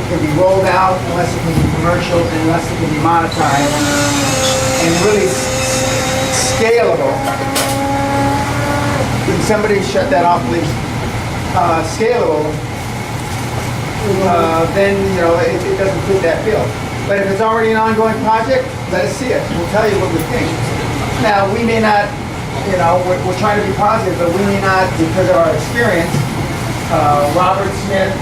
it can be rolled out, unless it can be commercial, and unless it can be monetized, and really scalable. Can somebody shut that off, please? Scalable, then it doesn't fit that bill. But if it's already an ongoing project, let us see it. We'll tell you what we think. Now, we may not, we're trying to be positive, but we may not, because of our experience, Robert Smith,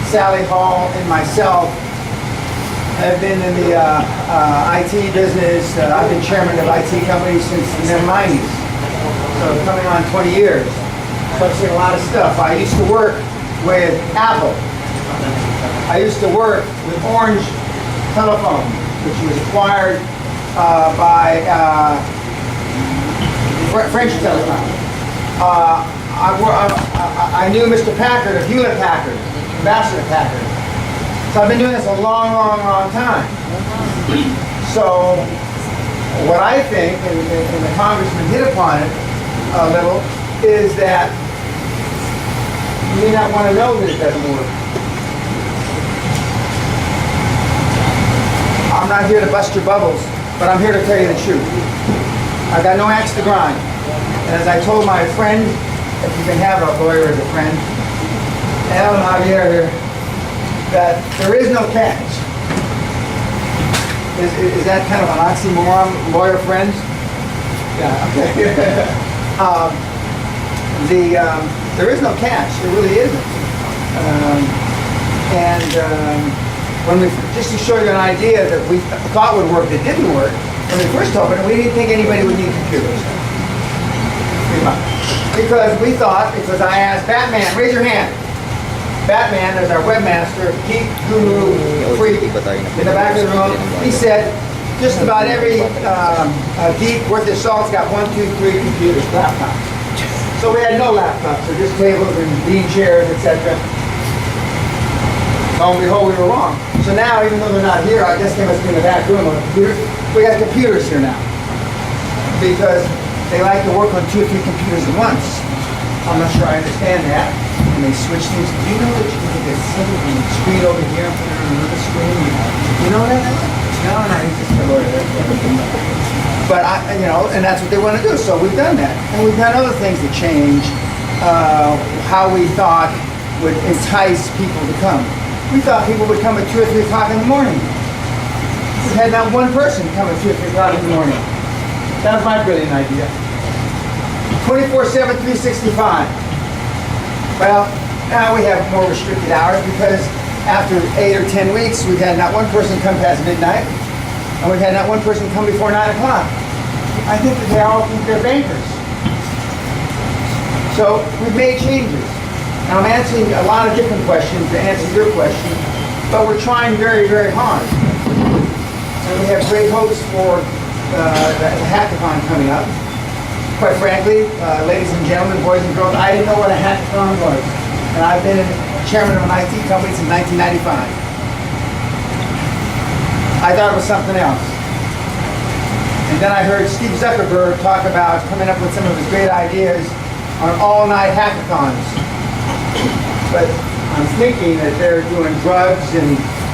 Sally Hall, and myself have been in the IT business. I've been chairman of IT companies since the mid-90s, so coming on 20 years. So I've seen a lot of stuff. I used to work with Apple. I used to work with Orange Telephone, which was acquired by French Telephone. I knew Mr. Packard of Hewlett Packard, Ambassador Packard. So I've been doing this a long, long, long time. So what I think, and the congressman hit upon it a little, is that you may not want to know that it doesn't work. I'm not here to bust your bubbles, but I'm here to tell you the truth. I've got no axe to grind. And as I told my friend, if you can have a lawyer as a friend, Alan Javier here, that there is no catch. Is that kind of an oxymoron, lawyer friends? Yeah, okay. There is no catch. There really isn't. When we, just to show you an idea that we thought would work that didn't work, when we first opened it, we didn't think anybody would need computers. Because we thought, because I asked Batman, raise your hand. Batman, as our webmaster, geek, guru, freak, in the back of the room, he said, just about every geek worth his salt's got 1, 2, 3 computers, laptops. So we had no laptops, so just tables and bean chairs, etc. Lo and behold, we were wrong. So now, even though they're not here, I guess they must be in the back room on the computer. We got computers here now. Because they like to work on 2 or 3 computers at once. I'm not sure I understand that. And they switch things. Do you know that you can get a screen over here and put it on another screen? You know that? No, he's just a lawyer. But and that's what they want to do. So we've done that. And we've done other things to change how we thought would entice people to come. We thought people would come at 2 or 3 o'clock in the morning. We had not one person come at 2 or 3 o'clock in the morning. That was my brilliant idea. 24/7, 365. Well, now we have more restricted hours because after 8 or 10 weeks, we've had not one person come past midnight, and we've had not one person come before 9 o'clock. I think that they all think they're bankers. So we've made changes. Now I'm answering a lot of different questions to answer your question, but we're trying very, very hard. And we have great hopes for the hackathon coming up. Quite frankly, ladies and gentlemen, boys and girls, I didn't know what a hackathon was. And I've been chairman of an IT company since 1995. I thought it was something else. And then I heard Steve Zuckerberg talk about coming up with some of his great ideas on all-night hackathons. But I'm thinking that they're doing drugs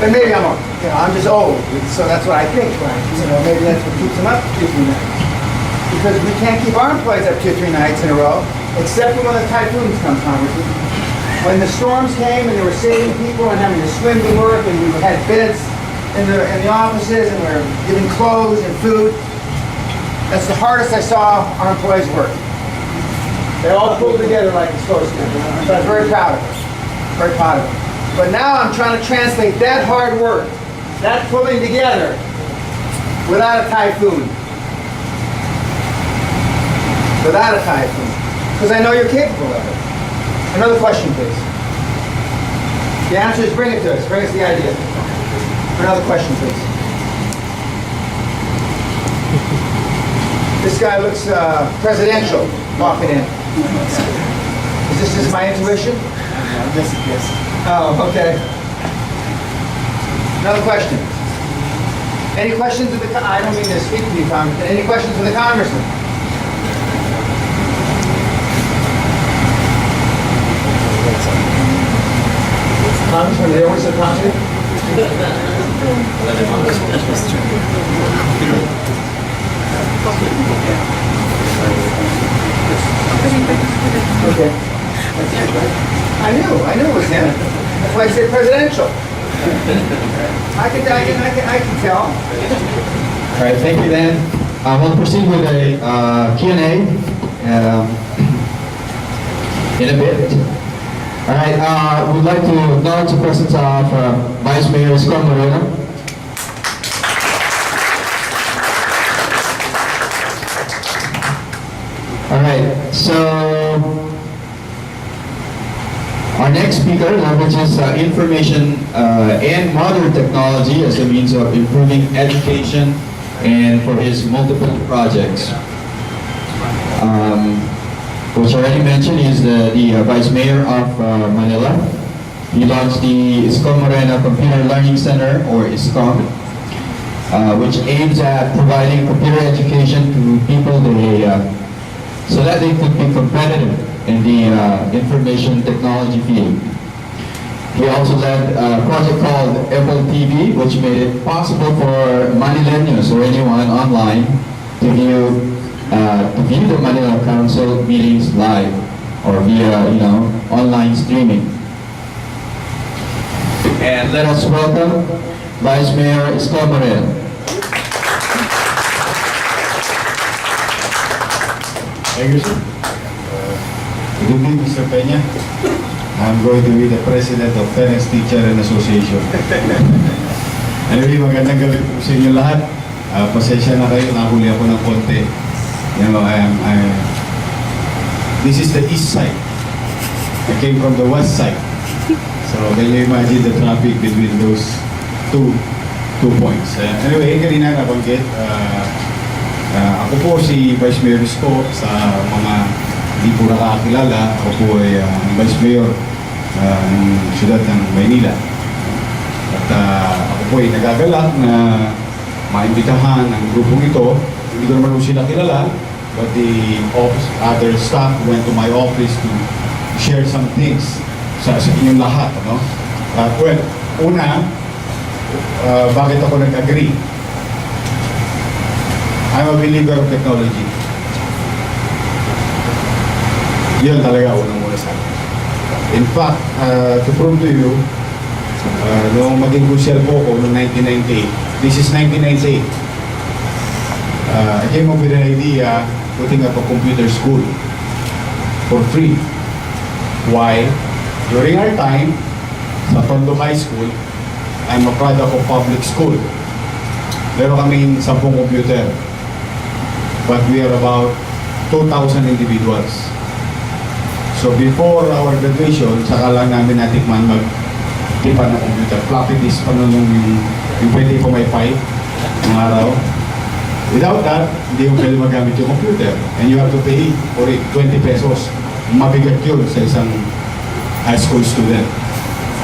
but maybe I'm just old, so that's what I think, right? Maybe that's what keeps them up 2 or 3 nights. Because we can't keep our employees up 2 or 3 nights in a row, except for when the typhoons come, Congressman. When the storms came and they were saving people and having to swim to work, and we had beds in the offices, and we were giving clothes and food, that's the hardest I saw our employees work. They all pulled together like it's supposed to. So I was very proud of them. Very proud of them. But now I'm trying to translate that hard work, that pulling together, without a typhoon. Without a typhoon. Because I know you're capable of it. Another question, please. The answer is bring it to us. Bring us the idea. Another question, please. This guy looks presidential walking in. Is this just my intuition? Yes. Oh, okay. Another question. Any questions of the I don't mean to speak to you, Congressman. Any questions of the Congressman? Congressman, did everyone say Congressman? Okay. I knew it was him. That's why I said presidential. I can tell. All right, thank you, Dan. We'll proceed with a Q&A in a bit. All right, we'd like to acknowledge the presence of Vice Mayor Scott Moreno. All right, so our next speaker leverages information and modern technology as a means of improving education and for his multiple projects. Which I already mentioned is the Vice Mayor of Manila. He launched the Isko Moreno Computer Learning Center, or ISCOM, which aims at providing computer education to people so that they could be competitive in the information technology field. He also led a project called Apple TV, which made it possible for Manileños or anyone online to view the Manila Council meetings live or via, online streaming. And let us welcome Vice Mayor Isko Moreno. Thank you, sir. Good evening, Mr. Peña. I'm going to be the president of Parents Teacher and Association. Anyway, magandang gabi po sa inyo lahat. Pasensya na kayo, nahuli ako ng konti. This is the east side. I came from the west side. So can you imagine the traffic between those two points? Anyway, kanina nabanggit, ako po si Vice Mayor Isko. Sa mga hindi po nakakilala, ako po ay Vice Mayor ng siyudad ng Maynila. At ako po ay nagagalak na maimbitahan ng grupong ito. Hindi ko naman po sila kilala, but the other staff went to my office to share some things sa inyong lahat. Well, una, bakit ako nag-agree? I'm a believer of technology. Yun talaga unang-una sa akin. In fact, to prove to you, noong maging crucial po ako noong 1998, this is 1998, I came up with an idea putting up a computer school for free. Why? During our time, sa Tondo High School, I'm a product of public school. Meron kaming 10 computer. But we are about 2,000 individuals. So before our graduation, saka lang namin natikman mag-tipan ng computer. Floppy disk pa nun yung pwede po may pipe ng araw. Without that, hindi mo pwede magamit yung computer. And you have to pay for it 20 pesos. Mabigat yun sa isang high school student.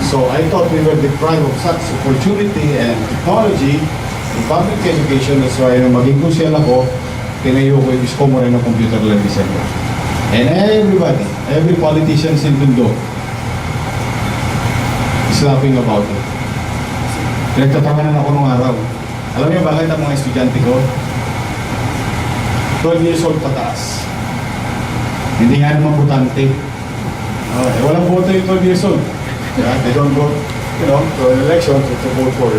So I thought we were deprived of such opportunity and technology in public education. That's why nung maging crucial ako, tinayo ko yung Isko Moreno Computer Learning Center. And everybody, every politician in Tondo is laughing about it. Pinagtatanganan ako nung araw. Alam niyo bakit ang mga estudyante ko? 12 years old pataas. Hindi nga naman butante. Walang boto yung 12 years old. They don't vote, to an election to vote for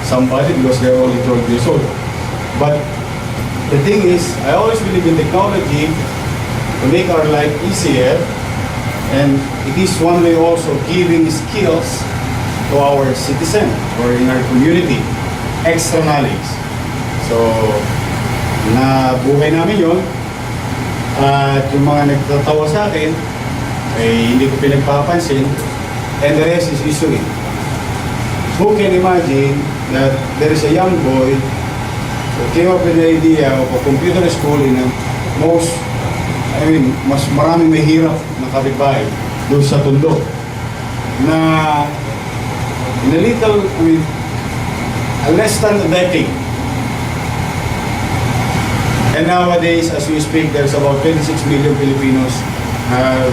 somebody because they're only 12 years old. But the thing is, I always believe in technology to make our life easier, and it is one way also giving skills to our citizen or in our community, extra knowledge. So, nabuhay namin yun, at yung mga nagtatawa sa akin, ay hindi ko pinagpapansin, and the rest is history. Who can imagine that there is a young boy who came up with the idea of a computer school in a mas maraming mahirap na kapitbahay doon sa Tondo na in a little, less than a decade. And nowadays, as we speak, there's about 26 million Filipinos have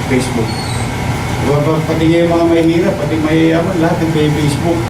Facebook. Pati yung mga mahirap, pati mayayaman, lahat ng Facebook.